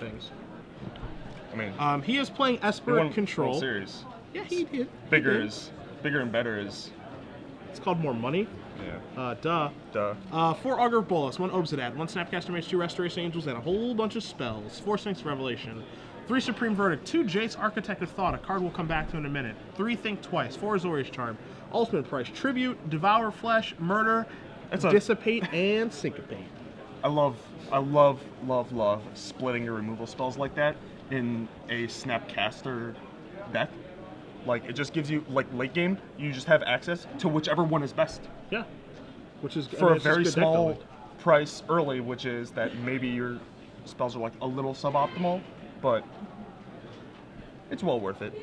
things. I mean, He is playing he Esper won Control. World Series. Yeah, he did. Bigger and better is. It's called more money. Yeah. Duh. 4 Augur of Bolas, 1 Obsidian, 1 Snapcaster Mage, 2 Restoration Angels, and a whole bunch of spells. 4 Sphinx Revelation, 3 Supreme Verdict, 2 Jace Architect of Thought, a card we'll come back to in a minute. 3 Think Twice, 4 Azorius Charm, Ultimate Price, Tribute, Devour Flesh, Murder, Dissipate, and Syncopate. I love splitting your removal spells like that in a Snapcaster deck. Like, it just gives you, like, late game, you just have access to whichever one is best. Yeah. Which is for a very small price early, which is that maybe your spells are, like, a little suboptimal, but it's well worth it.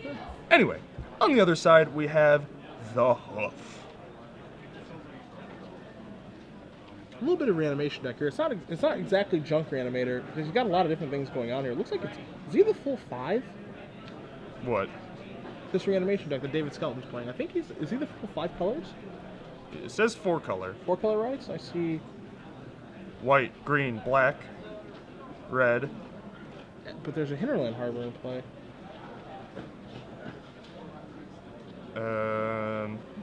Anyway, on the other side, we have the Hoof. A little bit of reanimation deck here. It's not exactly junk reanimator because you've got a lot of different things going on here. It looks like is he the full 5? What? This reanimation deck that David Skelton's playing. I think is he the full 5 colors? It says 4 color. 4 color rights? I see white, green, black, red. But there's a Hinterland Harbor in play.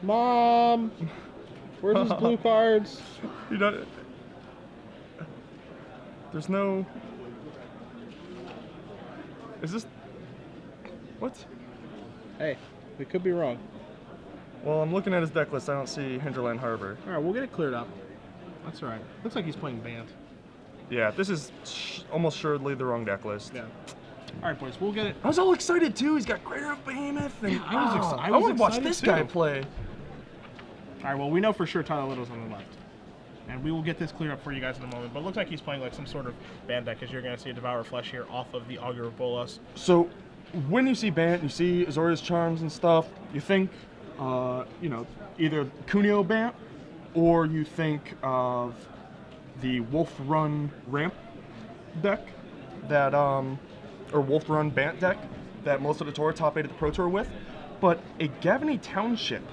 Mom! Where's his blue cards? You know, there's no... Is this... What? Hey, we could be wrong. Well, I'm looking at his deck list. I don't see Hinterland Harbor. All right, we'll get it cleared up. That's all right. Looks like he's playing Bant. Yeah, this is almost assuredly the wrong deck list. Yeah. All right, boys, we'll get it. I was all excited too. He's got Greater of Behemoth, and I want to watch this guy play. All right, well, we know for sure Tyler Little's on the left. And we will get this cleared up for you guys in a moment. But it looks like he's playing like some sort of Bant deck, because you're going to see a Devour Flesh here off of the Augur of Bolas. So, when you see Bant, you see Azorius Charms and stuff, you think, you know, either Cuneo Bant, or you think of the Wolf Run Ramp deck, that, or Wolf Run Bant deck that most of the tour top 8 at the Pro Tour with. But a Gavany Township.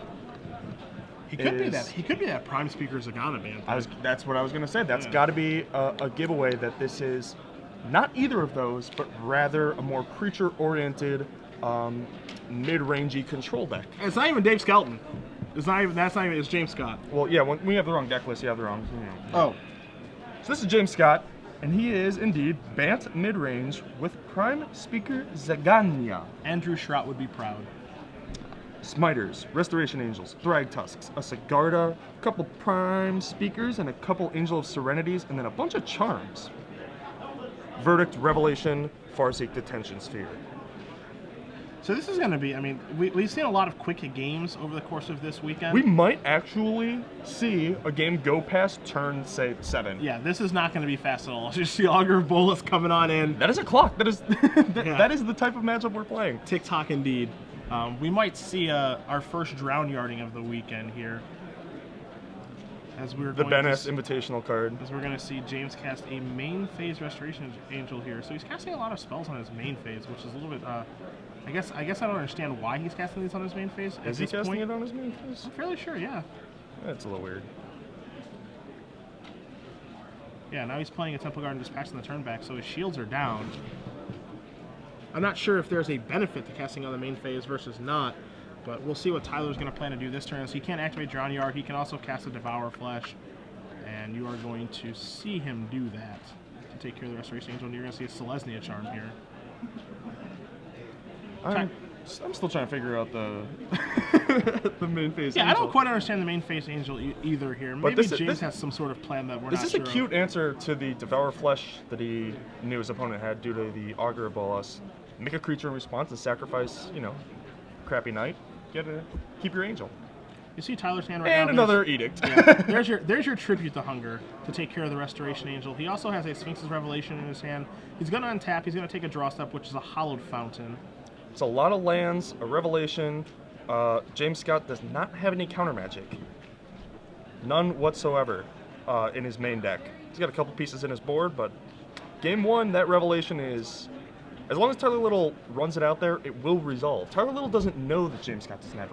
He could be that. He could be that Prime Speaker Zagana Bant. That's what I was going to say. That's got to be a giveaway that this is not either of those, but rather a more creature-oriented, mid-rangey control deck. And it's not even Dave Skelton. It's not even. That's not even. It's James Scott. Well, yeah. When we have the wrong deck list, you have the wrong. You know. Oh. So this is James Scott, and he is indeed Bant mid-range with Prime Speaker Zagania. Andrew Schrott would be proud. Smiters, Restoration Angels, Thrag Tusks, a Sigarda, a couple Prime Speakers, and a couple Angel of Serenities, and then a bunch of Charms. Verdict, Revelation, Farseek, Detention Sphere. So this is going to be, I mean, we've seen a lot of quick games over the course of this weekend. We might actually see a game go past turn, say, 7. Yeah, this is not going to be fast at all. You see Augur of Bolas coming on in. That is a clock. That is that is the type of matchup we're playing. TikTok indeed. We might see our first Drown Yarding of the weekend here. As we're the going Ben S. Invitational card. As we're going to see James cast a main phase Restoration Angel here. So he's casting a lot of spells on his main phase, which is a little bit, I guess I don't understand why he's casting these on his main phase. Is he casting it on his main phase? I'm fairly sure, yeah. That's a little weird. Yeah, now he's playing a Temple Garden Dispatch on the turn back, so his shields are down. I'm not sure if there's a benefit to casting on the main phase versus not, but we'll see what Tyler's going to plan to do this turn. So he can't activate Drown Yard. He can also cast a Devour Flesh, and you are going to see him do that to take care of the Restoration Angel, and you're going to see a Selesnya Charm here. I'm still trying to figure out the the main phase. Yeah, Angel. I don't quite understand the main phase Angel either here. Maybe James has some sort of plan that we're not sure. This is a cute answer to the Devour Flesh that he knew his opponent had due to the Augur of Bolas. Make a creature in response and sacrifice, you know, crappy knight. Keep your angel. You see Tyler's hand right now. And another edict. Yeah, there's your tribute to hunger to take care of the Restoration Angel. He also has a Sphinx's Revelation in his hand. He's going to untap. He's going to take a draw step, which is a Hallowed Fountain. It's a lot of lands, a Revelation. James Scott does not have any counter magic. None whatsoever in his main deck. He's got a couple pieces in his board, but game 1, that Revelation is... As long as Tyler Little runs it out there, it will resolve. Tyler Little doesn't know that James Scott doesn't have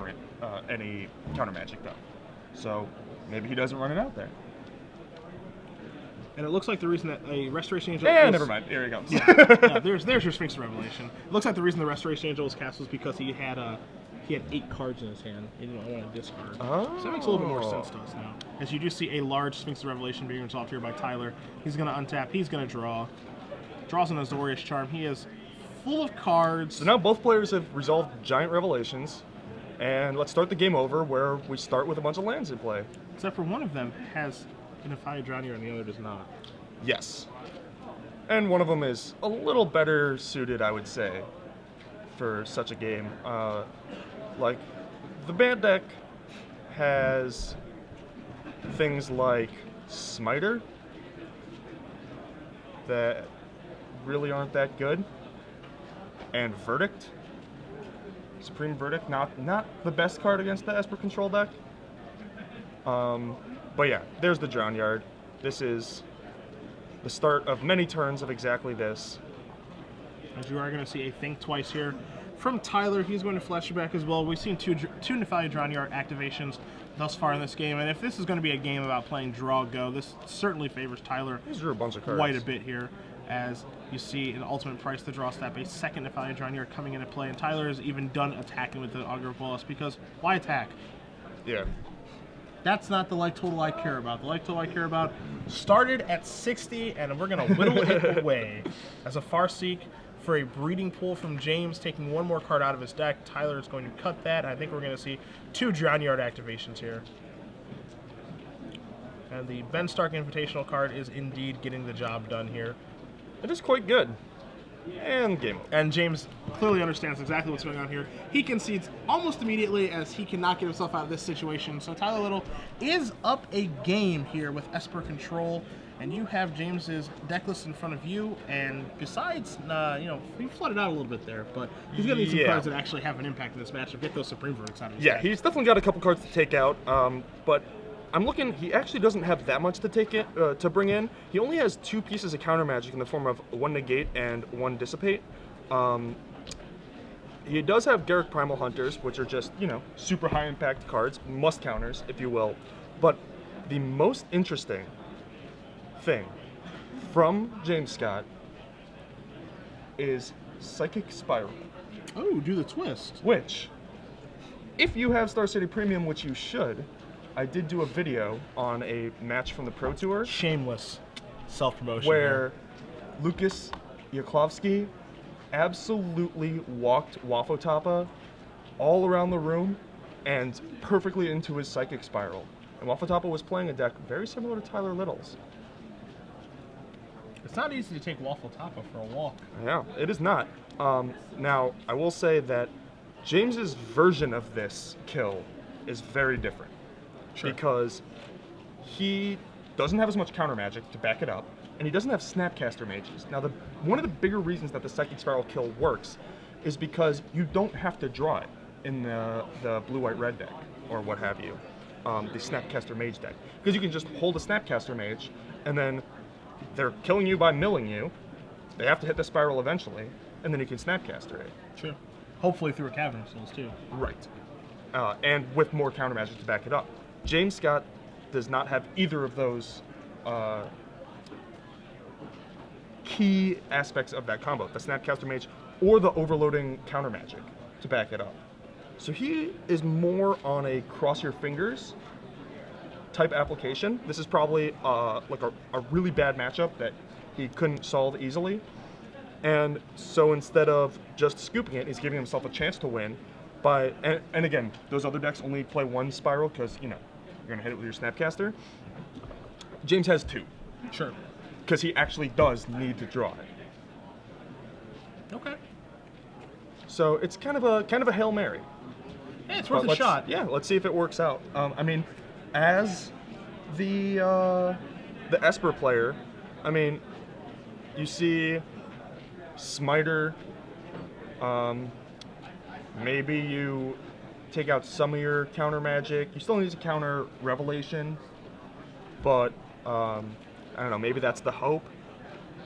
any counter magic, though. So maybe he doesn't run it out there. And it looks like the reason that a Restoration Angel Never mind. Here he comes. Yeah, there's your Sphinx Revelation. It looks like the reason the Restoration Angel was cast was because he had 8 cards in his hand. He didn't want to discard. Oh. So that makes a little bit more sense to us now. As you do see a large Sphinx Revelation being resolved here by Tyler. He's going to untap. He's going to draw. Draws an Azorius Charm. He is full of cards. So now both players have resolved giant revelations, and let's start the game over where we start with a bunch of lands in play. Except for one of them has an Defy Drownier and the other does not. Yes. And one of them is a little better suited, I would say, for such a game. Like, the band deck has things like Smiter that really aren't that good, and Verdict. Supreme Verdict, not the best card against the Esper control deck. But yeah, there's the Drown Yard. This is the start of many turns of exactly this. As you are going to see a Think Twice here from Tyler. He's going to flash it back as well. We've seen two Nephalia Drown Yard activations thus far in this game, and if this is going to be a game about playing draw go, this certainly favors Tyler. These drew a bunch of cards. Quite a bit here, as you see in ultimate price the draw step, a second Nephalia Drown Yard coming into play, and Tyler is even done attacking with the Augur of Bolas, because why attack? Yeah. That's not the life total I care about. The life total I care about started at 60, and we're going to whittle it away. As a Farseek for a breeding pool from James, taking one more card out of his deck. Tyler is going to cut that. I think we're going to see 2 Drown Yard activations here. And the Ben Stark Invitational card is indeed getting the job done here. It is quite good. And game over. And James clearly understands exactly what's going on here. He concedes almost immediately as he cannot get himself out of this situation. So Tyler Lytle is up a game here with Esper Control. And you have James's deck list in front of you. And besides, he flooded out a little bit there. But he's going to need some cards that actually have an impact in this matchup. Get those Supreme Verdicts out of his deck. He's definitely got a couple cards to take out. But I'm looking, he actually doesn't have that much to bring in. He only has 2 pieces of counter magic in the form of 1 Negate and 1 Dissipate. He does have Garruk Primal Hunters, which are just, super high impact cards, must counters, if you will. But the most interesting thing from James Scott is Psychic Spiral. Oh, do the twist. Which, if you have Star City Premium, which you should, I did do a video on a match from the Pro Tour. Shameless self-promotion. Where Lucas Yaklovsky absolutely walked Wafotapa all around the room and perfectly into his Psychic Spiral. And Wafotapa was playing a deck very similar to Tyler Lytle's. It's not easy to take Wafotapa for a walk. Yeah, it is not. Now, I will say that James's version of this kill is very different. Sure. Because he doesn't have as much counter magic to back it up, and he doesn't have Snapcaster Mages. Now, one of the bigger reasons that the Psychic Spiral kill works is because you don't have to draw it in the blue-white-red deck, or what have you, the Snapcaster Mage deck. Because you can just hold a Snapcaster Mage, and then they're killing you by milling you. They have to hit the Spiral eventually, and then you can Snapcaster it. Sure. Hopefully through a Cavern of Souls, too. Right. And with more counter magic to back it up. James Scott does not have either of those key aspects of that combo, the Snapcaster Mage or the overloading counter magic to back it up. So he is more on a cross your fingers type application. This is probably like a really bad matchup that he couldn't solve easily. And so instead of just scooping it, he's giving himself a chance to win by, and again, those other decks only play 1 Spiral because, you're going to hit it with your Snapcaster. James has 2. Sure. Because he actually does need to draw it. Okay. So it's kind of a Hail Mary. Hey, it's worth a shot. Yeah, let's see if it works out. I mean, as the Esper player, you see Smiter, maybe you take out some of your counter magic. You still need to counter Revelation, but I don't know, maybe that's the hope.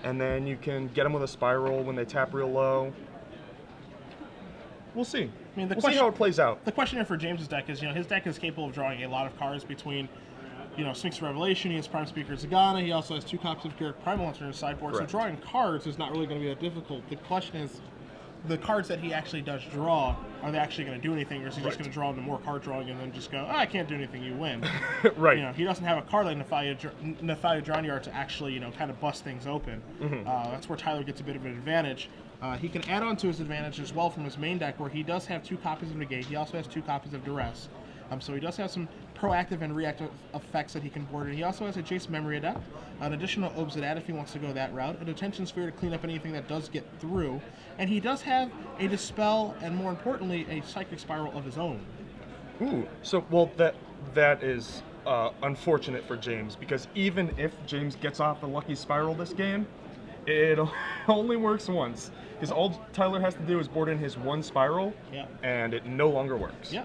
And then you can get them with a Spiral when they tap real low. We'll see. We'll see how it plays out. The question here for James's deck is, his deck is capable of drawing a lot of cards between Sphinx Revelation, he has Prime Speaker Zagana, he also has 2 copies of Garrett Primal Hunter in his sideboard, Correct. so drawing cards is not really going to be that difficult. The question is, the cards that he actually does draw, are they actually going to do anything, or is he just going to draw into more card drawing and then just go, I can't do anything, you win. Right. He doesn't have a card like Nathalia Dranyard to actually, kind of bust things open. That's where Tyler gets a bit of an advantage. He can add on to his advantage as well from his main deck, where he does have 2 copies of Negate. He also has 2 copies of Duress. So he does have some proactive and reactive effects that he can board. And he also has a Jace Memory Adept, an additional Obsidian if he wants to go that route, a Detention Sphere to clean up anything that does get through, and he does have a Dispel, and more importantly, a Psychic Spiral of his own. Ooh, so, well, that is unfortunate for James, because even if James gets off the lucky spiral this game, it only works once. Because all Tyler has to do is board in his 1 spiral, and it no longer works. Yeah,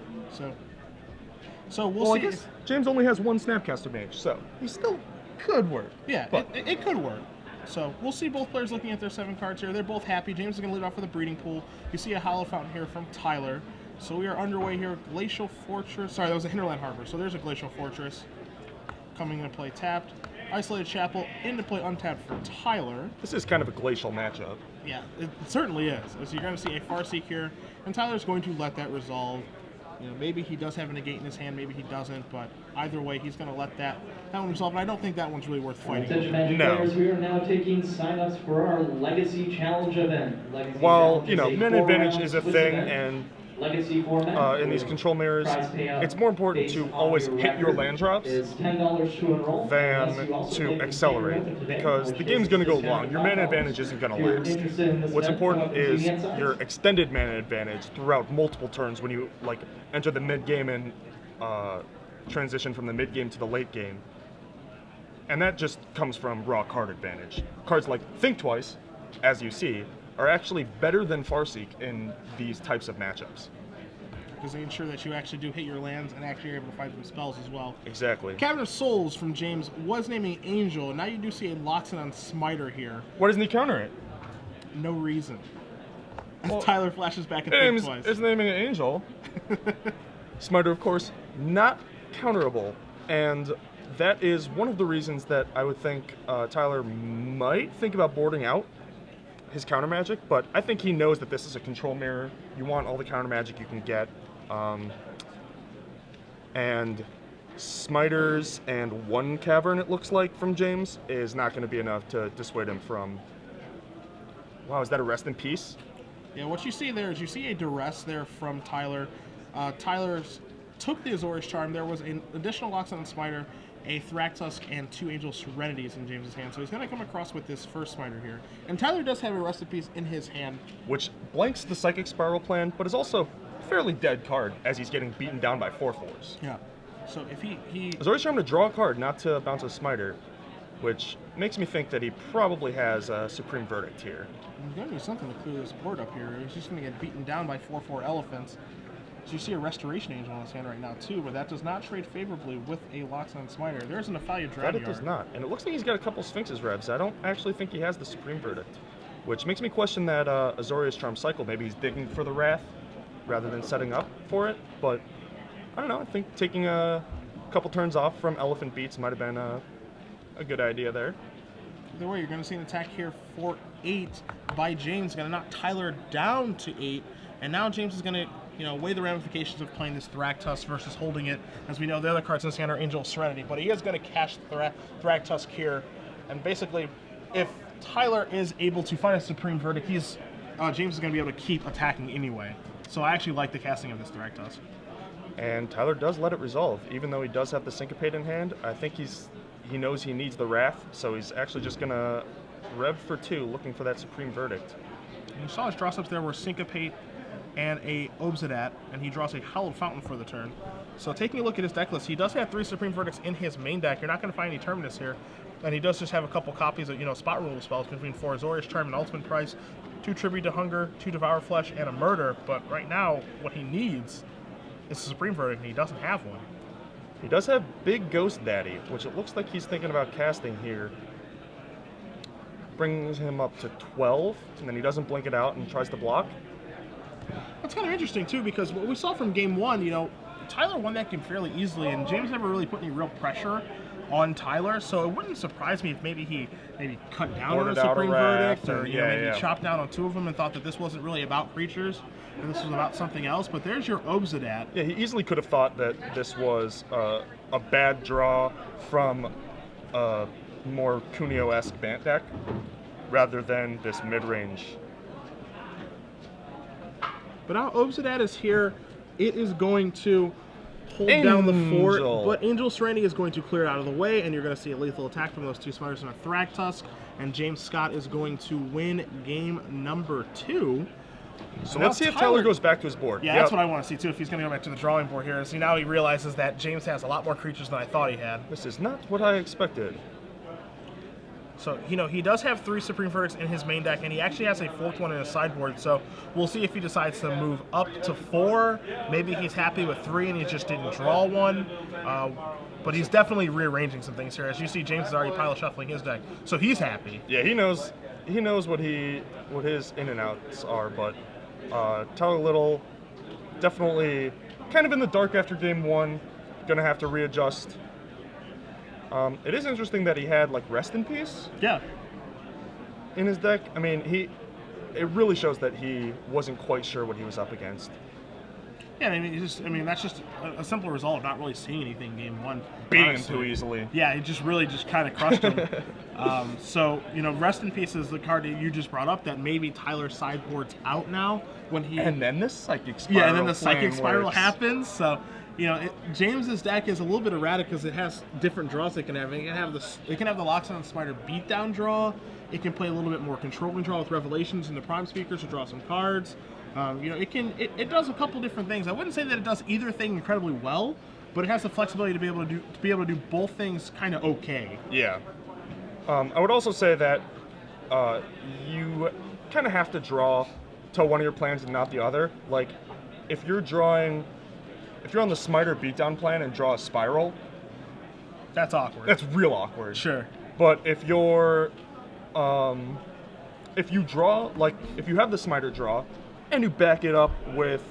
so we'll see. I guess James only has 1 Snapcaster Mage, so he still could work. Yeah, it could work. So we'll see both players looking at their 7 cards here. They're both happy. James is going to lead off with a Breeding Pool. You see a Hollow Fountain here from Tyler. So we are underway here. Glacial Fortress. Sorry, that was a Hinterland Harbor. So there's a Glacial Fortress coming into play tapped. Isolated Chapel into play untapped for Tyler. This is kind of a glacial matchup. Yeah, it certainly is. So you're going to see a Farseek here, and Tyler's going to let that resolve. Maybe he does have a Negate in his hand, maybe he doesn't, but either way, he's going to let that one resolve, and I don't think that one's really worth fighting. Attention Magic players, we are now taking sign-ups for our Legacy Challenge event. Well, min advantage is a thing, and Legacy format, in these control mirrors, it's more important to always hit your land drops than to accelerate, because the game's going to go long. Your mana advantage isn't going to last. What's important is your extended mana advantage throughout multiple turns when you enter the mid game and transition from the mid game to the late game. And that just comes from raw card advantage. Cards like Think Twice, as you see, are actually better than Farseek in these types of matchups. Because they ensure that you actually do hit your lands and actually are able to find some spells as well. Exactly. Cavern of Souls from James was naming Angel, and now you do see a Loxodon on Smiter here. Why doesn't he counter it? No reason. Well, Tyler flashes back and thinks twice. It's naming an Angel. Smiter, of course, not counterable, and that is one of the reasons that I would think Tyler might think about boarding out his counter magic, but I think he knows that this is a control mirror. You want all the counter magic you can get, and Smiters and 1 Cavern, it looks like, from James, is not going to be enough to dissuade him from... Wow, is that a Rest in Peace? Yeah, what you see there is you see a Duress there from Tyler. Tyler took the Azorius Charm. There was an additional Loxodon on Smiter, a Thragtusk, and 2 Angel Serenities in James's hand. So he's going to come across with this first Smiter here. And Tyler does have a Rest in Peace in his hand, which blanks the Psychic Spiral plan, but is also a fairly dead card as he's getting beaten down by 4/4s. Yeah. So if he Azorius Charm to draw a card, not to bounce a Smiter, which makes me think that he probably has a Supreme Verdict here. There's going to be something to clear this board up here. He's just going to get beaten down by 4/4 Elephants. So you see a Restoration Angel in his hand right now too, but that does not trade favorably with a Loxodon Smiter. There's an Athalia Dranyard. That it does not, and it looks like he's got a couple Sphinx's revs. I don't actually think he has the Supreme Verdict, which makes me question that Azorius Charm cycle. Maybe he's digging for the Wrath rather than setting up for it, but I don't know. I think taking a couple turns off from Elephant Beats might have been a good idea there. Either way, you're going to see an attack here for 8 by James. Going to knock Tyler down to 8, and now James is going to weigh the ramifications of playing this Thragtusk versus holding it. As we know, the other cards in his hand are Angel of Serenity, but he is going to cash Thragtusk here. And basically, if Tyler is able to find a Supreme Verdict, James is going to be able to keep attacking anyway. So I actually like the casting of this Thragtusk. And Tyler does let it resolve, even though he does have the Syncopate in hand. I think he knows he needs the Wrath, so he's actually just going to rev for 2, looking for that Supreme Verdict. And you saw his draw steps there were Syncopate and a Obsidian, and he draws a Hallowed Fountain for the turn. So taking a look at his deck list, he does have 3 Supreme Verdicts in his main deck. You're not going to find any Terminus here. And he does just have a couple copies of, spot removal spells between 4 Azorius Charm and Ultimate Price, 2 Tribute to Hunger, 2 Devour Flesh, and a Murder. But right now, what he needs is a Supreme Verdict, and he doesn't have one. He does have Big Ghost Daddy, which it looks like he's thinking about casting here. Brings him up to 12, and then he doesn't blink it out and tries to block. That's kind of interesting, too, because what we saw from Game 1, Tyler won that game fairly easily, and James never really put any real pressure on Tyler, so it wouldn't surprise me if maybe he cut down on a Supreme Verdict, or maybe chopped down on 2 of them and thought that this wasn't really about creatures, and this was about something else. But there's your Obsidat. Yeah, he easily could have thought that this was a bad draw from a more Cuneo-esque Bant deck, rather than this mid-range. But now Obsidat is here. It is going to hold down the fort, but Angel Serenity is going to clear it out of the way, and you're going to see a lethal attack from those 2 Spiders and a Thragtusk, and James Scott is going to win game number 2. So let's see if Tyler goes back to his board. Yeah, that's what I want to see too, if he's going to go back to the drawing board here. And see, now he realizes that James has a lot more creatures than I thought he had. This is not what I expected. So, he does have 3 Supreme Verdicts in his main deck, and he actually has a 4th one in his sideboard, so we'll see if he decides to move up to 4. Maybe he's happy with 3 and he just didn't draw 1. But he's definitely rearranging some things here. As you see, James is already pile shuffling his deck, so he's happy. Yeah, he knows what his in and outs are, but Tyler Lytle definitely kind of in the dark after game 1, gonna have to readjust. It is interesting that he had like Rest in Peace. Yeah. In his deck. I mean, it really shows that he wasn't quite sure what he was up against. Yeah, that's just a simple result of not really seeing anything game 1. Beating him too easily. Yeah, it just really kind of crushed him. So, Rest in Peace is the card that you just brought up that maybe Tyler sideboards out now when he... And then this Psychic Spiral. Yeah, and then the Psychic Spiral happens, so... James's deck is a little bit erratic because it has different draws it can have. It can have the Loxodon Spider beatdown draw. It can play a little bit more controlling draw with Revelations and the Prime Speakers to draw some cards. It does a couple different things. I wouldn't say that it does either thing incredibly well, but it has the flexibility to be able to do both things kind of okay. Yeah. I would also say that you kind of have to draw to one of your plans and not the other. Like, if you're on the Smiter beatdown plan and draw a Spiral, that's awkward. That's real awkward. Sure. But if you're, if you have the Smiter draw, and you back it up with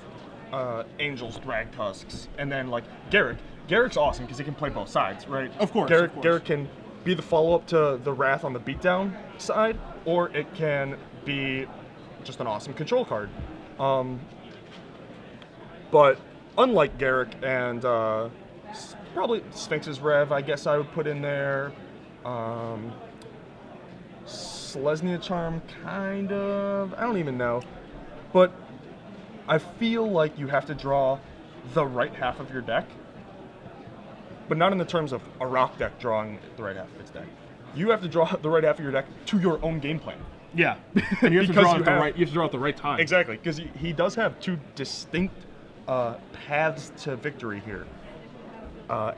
Angel's Thragtusks, and then like Garrick's awesome because he can play both sides, right? Of course. Garrick can be the follow-up to the Wrath on the beatdown side, or it can be just an awesome control card. But unlike Garrick and probably Sphinx's Rev, I guess I would put in there. Selesnya Charm, kind of. I don't even know. But I feel like you have to draw the right half of your deck, but not in the terms of a rock deck drawing the right half of its deck. You have to draw the right half of your deck to your own game plan. Yeah, and you have to draw you have to draw at the right time. Exactly, because he does have 2 distinct paths to victory here,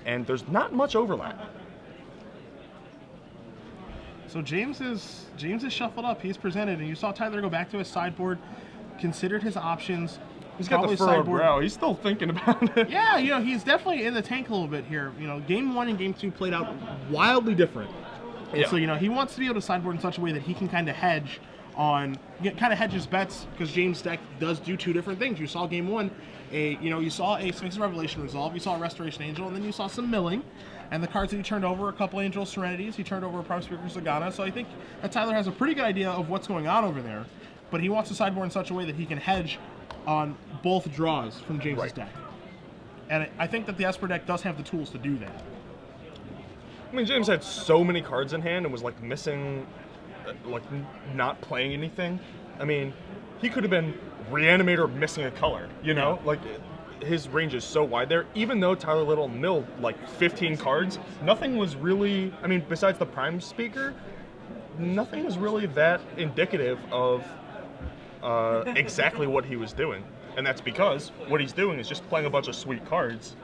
and there's not much overlap. So James is shuffled up. He's presented, and you saw Tyler go back to his sideboard, considered his options. He's got the furrowed brow. He's still thinking about it. Yeah, he's definitely in the tank a little bit here. Game 1 and game 2 played out wildly different. And so, he wants to be able to sideboard in such a way that he can kind of hedge his bets, because James' deck does do 2 different things. You saw game 1, you saw a Sphinx's Revelation resolve, you saw a Restoration Angel, and then you saw some milling. And the cards that he turned over, a couple Angel Serenities, he turned over a Prime Speaker Zagana. So I think that Tyler has a pretty good idea of what's going on over there. But he wants to sideboard in such a way that he can hedge on both draws from James's deck. And I think that the Esper deck does have the tools to do that. I mean, James had so many cards in hand and was like missing, like not playing anything. I mean, he could have been Reanimator missing a color, Like, his range is so wide there. Even though Tyler Lytle milled like 15 cards, nothing was really, besides the Prime Speaker, nothing was really that indicative of exactly what he was doing. And that's because what he's doing is just playing a bunch of sweet cards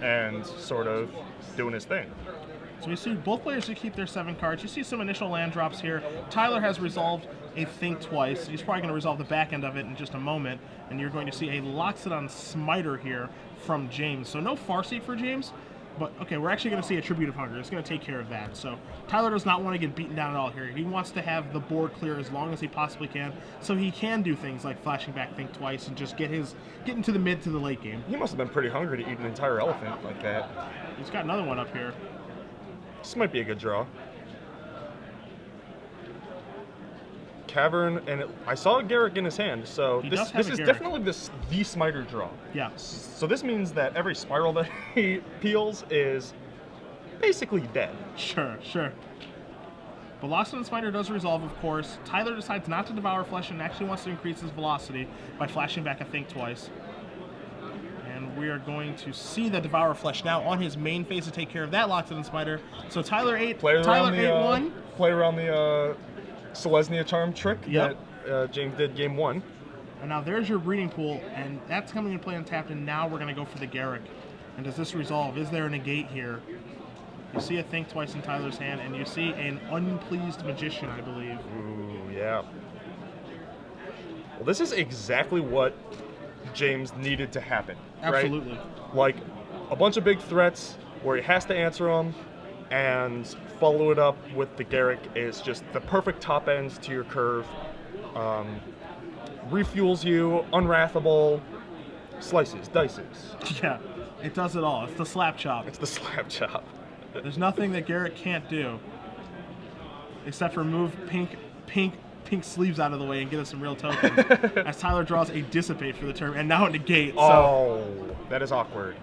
and sort of doing his thing. So we see both players who keep their 7 cards. You see some initial land drops here. Tyler has resolved a Think Twice. He's probably going to resolve the back end of it in just a moment. And you're going to see a Loxodon Smiter here from James. So no Farseek for James. But, okay, we're actually going to see a Tribute of Hunger. It's going to take care of that. So Tyler does not want to get beaten down at all here. He wants to have the board clear as long as he possibly can, so he can do things like flashing back Think Twice and just get into the mid to the late game. He must have been pretty hungry to eat an entire elephant like that. He's got another one up here. This might be a good draw. Cavern, and I saw a Garrick in his hand, so this is definitely the Smiter draw. Yeah. So this means that every spiral that he peels is basically dead. Sure. Velocity and Smiter does resolve, of course. Tyler decides not to Devour Flesh and actually wants to increase his velocity by flashing back a Think Twice. And we are going to see the Devour Flesh now on his main phase to take care of that Loxodon Smiter. So Tyler 8-1. Play around the Selesnya Charm trick that James did game 1. And now there's your breeding pool, and that's coming into play untapped, and now we're going to go for the Garrick. And does this resolve? Is there a negate here? You see a Think Twice in Tyler's hand, and you see an Unpleased Magician, I believe. Ooh, yeah. Well, this is exactly what James needed to happen. Absolutely. Right? Like, a bunch of big threats where he has to answer them, and follow it up with the Garrick is just the perfect top ends to your curve. Refuels you, unwrathable, slices, dices. Yeah, it does it all. It's the slap chop. It's the slap chop. There's nothing that Garrick can't do except for move pink sleeves out of the way and get us some real tokens. As Tyler draws a Dissipate for the turn and now a negate. Oh, that is awkward.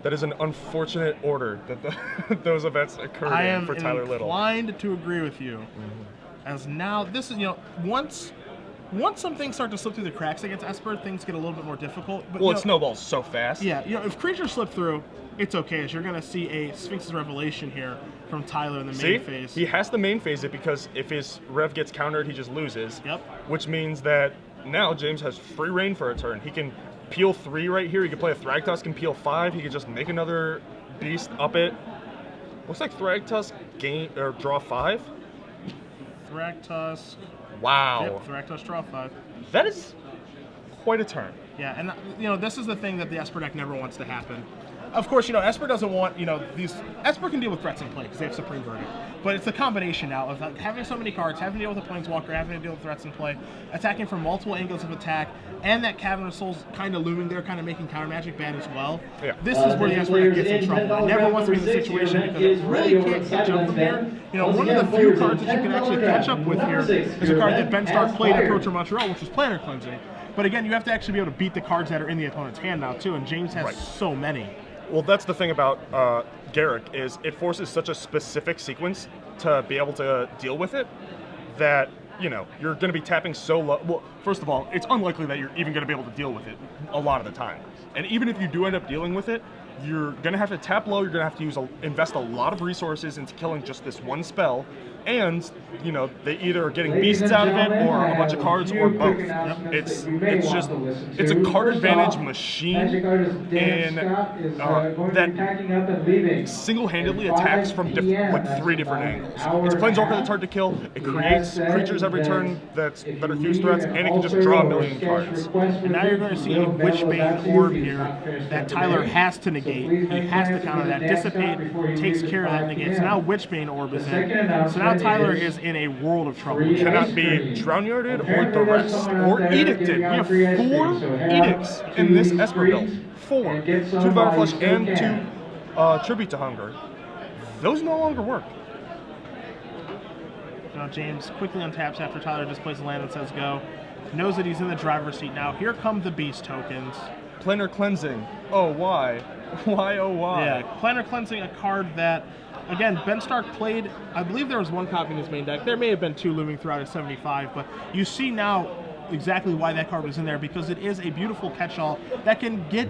That is an unfortunate order that those events occurred in for Tyler Lytle. I am inclined to agree with you. As now, this is, once some things start to slip through the cracks against Esper, things get a little bit more difficult. But, well, it snowballs so fast. Yeah, if creatures slip through, it's okay, as you're going to see a Sphinx's Revelation here from Tyler in the main phase. He has to main phase it because if his Rev gets countered, he just loses. Yep. Which means that now James has free reign for a turn. He can peel 3 right here. He can play a Thragtusk and peel 5. He can just make another beast up it. Looks like Thragtusk draw 5. Thragtusk. Wow. Yep, Thragtusk draw 5. That is quite a turn. Yeah, and this is the thing that the Esper deck never wants to happen. Of course, Esper doesn't want, these... Esper can deal with threats in play because they have Supreme Verdict. But it's the combination now of having so many cards, having to deal with a Planeswalker, having to deal with threats in play, attacking from multiple angles of attack, and that Cavern of Souls kind of looming there, kind of making counter magic bad as well. Yeah. This is where the Esper deck gets in trouble. It never wants to be in the situation because it really can't catch up from here. One of the few cards that you can actually catch up with here is a card that Ben Stark played at Approach Montreal, which was Planar Cleansing. But again, you have to actually be able to beat the cards that are in the opponent's hand now, too, and James has so many. Well, that's the thing about Garrick, is it forces such a specific sequence to be able to deal with it that, you're going to be tapping so low. Well, first of all, it's unlikely that you're even going to be able to deal with it a lot of the time. And even if you do end up dealing with it, you're going to have to tap low, you're going to have to invest a lot of resources into killing just this one spell. And, they either are getting beasts out of it or a bunch of cards or both. It's a card advantage machine in that single-handedly attacks from 3 different angles. It's a Planeswalker that's hard to kill, it creates creatures every turn that are fuse threats, and it can just draw a million cards. And now you're going to see a Witchbane Orb here that Tyler has to negate. He has to counter that. Dissipate takes care of that negate. So now Witchbane Orb is in. So now Tyler is in a world of trouble. He cannot be Drownyarded or Duress or Edicted. We have 4 Edicts in this Esper build. 4. 2 Devour Flesh and 2 Tribute to Hunger. Those no longer work. Now James quickly untaps after Tyler displays a land and says go. Knows that he's in the driver's seat now. Here come the Beast tokens. Planar Cleansing. Oh, why? Why, oh, why? Yeah, Planar Cleansing, a card that, again, Ben Stark played, I believe there was 1 copy in his main deck. There may have been 2 looming throughout his 75, but you see now exactly why that card was in there, because it is a beautiful catch-all that can get,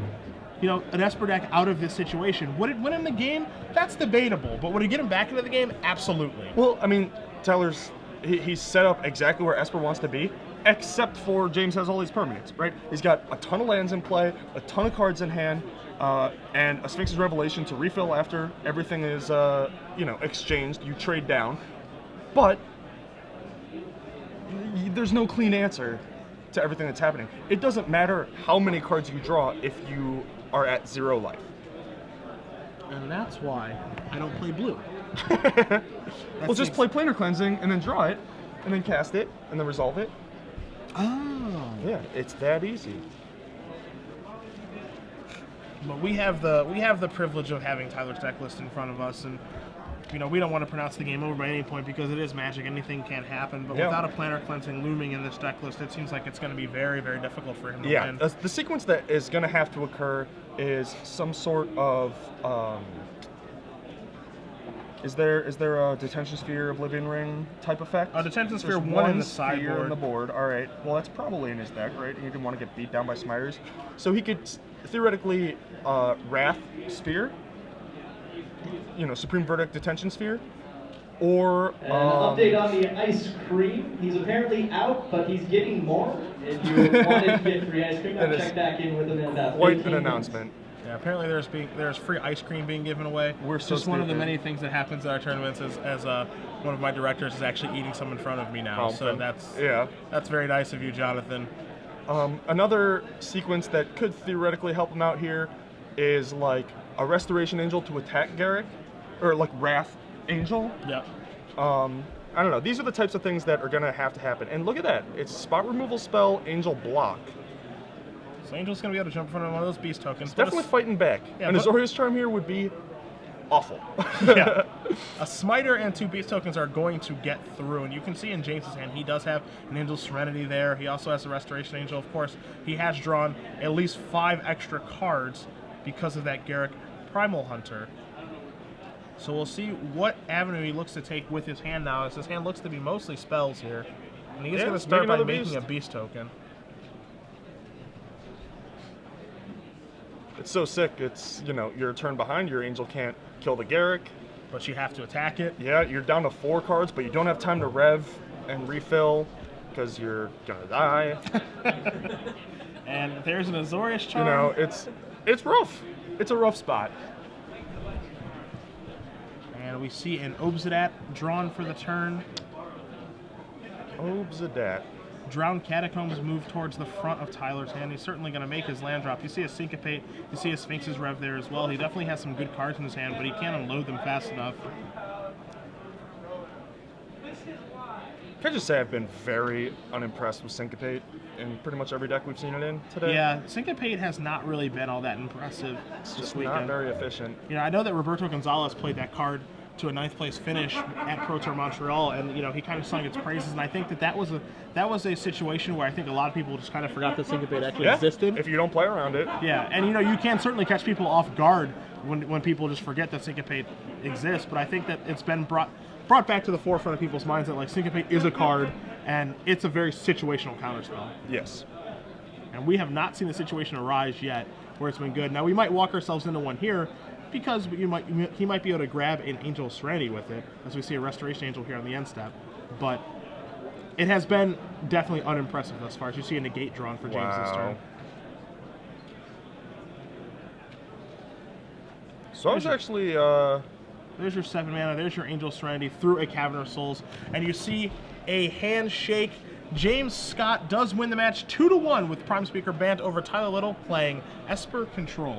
an Esper deck out of this situation. Would it win him the game? That's debatable, but would it get him back into the game? Absolutely. Well, I mean, Tyler's, he's set up exactly where Esper wants to be, except for James has all these permanents, right? He's got a ton of lands in play, a ton of cards in hand, and a Sphinx's Revelation to refill after everything is, exchanged. You trade down, but there's no clean answer to everything that's happening. It doesn't matter how many cards you draw if you are at 0 life. And that's why I don't play blue. Well, just play Planar Cleansing and then draw it, and then cast it, and then resolve it. Oh. Yeah, it's that easy. But we have the privilege of having Tyler's deck list in front of us, and you know we don't want to pronounce the game over by any point because it is Magic. Anything can happen. But without a Planar Cleansing looming in this deck list, it seems like it's going to be very, very difficult for him to win. Yeah, the sequence that is going to have to occur is some sort of. Is there a Detention Sphere, Oblivion Ring type effect? A Detention Sphere, There's one in the sphere sideboard. on the board. All right. Well, that's probably in his deck, right? He didn't want to get beat down by Smiters, so he could theoretically Wrath Sphere. You know, Supreme Verdict Detention Sphere, or An update on the ice cream. He's apparently out, but he's getting more. If you wanted to get free ice cream, I'll check back in with him in about 15 quite an minutes. announcement. Yeah, apparently there's free ice cream being given away. We're so just one of the stupid. many things that happens at our tournaments. As one of my directors is actually eating some in front of me now, so that's very nice of you, Jonathan. Another sequence that could theoretically help him out here is like a Restoration Angel to attack Garrick, or like Wrath Angel. Yep. I don't know. These are the types of things that are gonna have to happen. And look at that. It's spot removal spell, Angel block. So Angel's gonna be able to jump in front of one of those beast tokens. Definitely fighting back. Yeah, and but- Azorius Charm here would be awful. Yeah. A Smiter and 2 beast tokens are going to get through, and you can see in James's hand he does have an Angel's Serenity there. He also has the Restoration Angel. Of course, he has drawn at least 5 extra cards because of that Garrick Primal Hunter. So we'll see what avenue he looks to take with his hand now, as his hand looks to be mostly spells here. And he's going to start by making a beast token. It's so sick. It's, you know, you're a turn behind, your Angel can't kill the Garrick. But you have to attack it. Yeah, you're down to 4 cards, but you don't have time to rev and refill because you're gonna die. And there's an Azorius Charm. You know, it's rough. It's a rough spot. And we see an Obsidat drawn for the turn. Obsidat. Drowned Catacombs move towards the front of Tyler's hand. He's certainly going to make his land drop. You see a Syncopate, you see a Sphinx's Rev there as well. He definitely has some good cards in his hand, but he can't unload them fast enough. Can I just say I've been very unimpressed with Syncopate in pretty much every deck we've seen it in today. Yeah, Syncopate has not really been all that impressive It's this just weekend. not very efficient. You know, I know that Roberto Gonzalez played that card to a 9th place finish at Pro Tour Montreal, and you know he kind of sung its praises. And I think that was a situation where I think a lot of people just kind of forgot that Syncopate actually existed. If you don't play around it. Yeah, and you know you can certainly catch people off guard when people just forget that Syncopate exists. But I think that it's been brought back to the forefront of people's minds that like Syncopate is a card and it's a very situational counterspell. Yes. And we have not seen the situation arise yet where it's been good. Now we might walk ourselves into one here because he might be able to grab an Angel Serenity with it, as we see a Restoration Angel here on the end step. But it has been definitely unimpressive thus far. As you see a Negate drawn for James this turn. So I was actually There's your 7 mana, there's your Angel Serenity through a Cavern of Souls, and you see a handshake. James Scott does win the match 2-1 with Prime Speaker Bant over Tyler Lytle playing Esper Control.